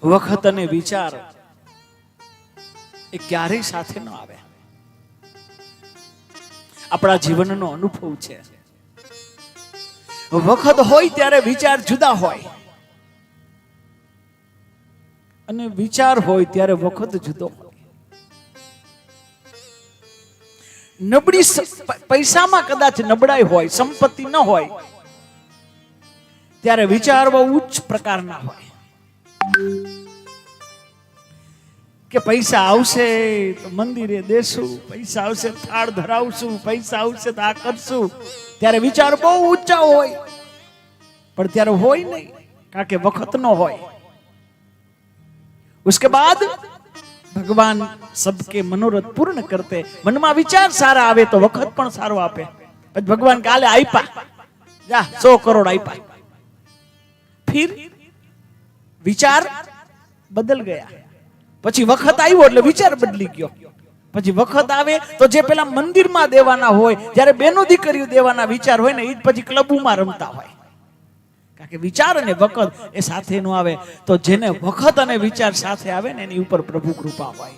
વખત અને વિચાર એ ક્યારેય સાથે ન આવે. આપણા જીવનનો અનુભવ છે. વખત હોય ત્યારે વિચાર જુદા હોય અને વિચાર હોય ત્યારે વખત જુદો હોય. નબળી પૈસામાં કદાચ નબળાઈ હોય, સંપત્તિ ન હોય, ત્યારે વિચાર બહુ ઉચ્ચ પ્રકારના હોય કે પૈસા આવશે તો મંદિરે દેશું, પૈસા આવશે થાળ ધરાવશું, પૈસા આવશે તો આ કરશું. ત્યારે વિચાર બહુ ઊંચા હોય, પણ ત્યારે હોય નહીં, કારણ કે વખત નો હોય. उसके बाद भगवान सबके मनोरथ पूर्ण करते. મનમાં વિચાર સારા આવે તો વખત પણ સારો આપે. પછી ભગવાન કાલે આપ્યા, જા 100 કરોડ આપ્યા, फिर વિચાર બદલ ગયા. પછી વખત આવ્યો એટલે વિચાર બદલી ગયો. પછી વખત આવે તો જે પેલા મંદિરમાં દેવાના હોય, જ્યારે બેનો દીકરીઓ દેવાના વિચાર હોય ને, એ પછી ક્લબોમાં રમતા હોય. કારણ કે વિચાર અને વખત એ સાથે નો આવે. તો જેને વખત અને વિચાર સાથે આવે ને, એની ઉપર પ્રભુ કૃપા હોય.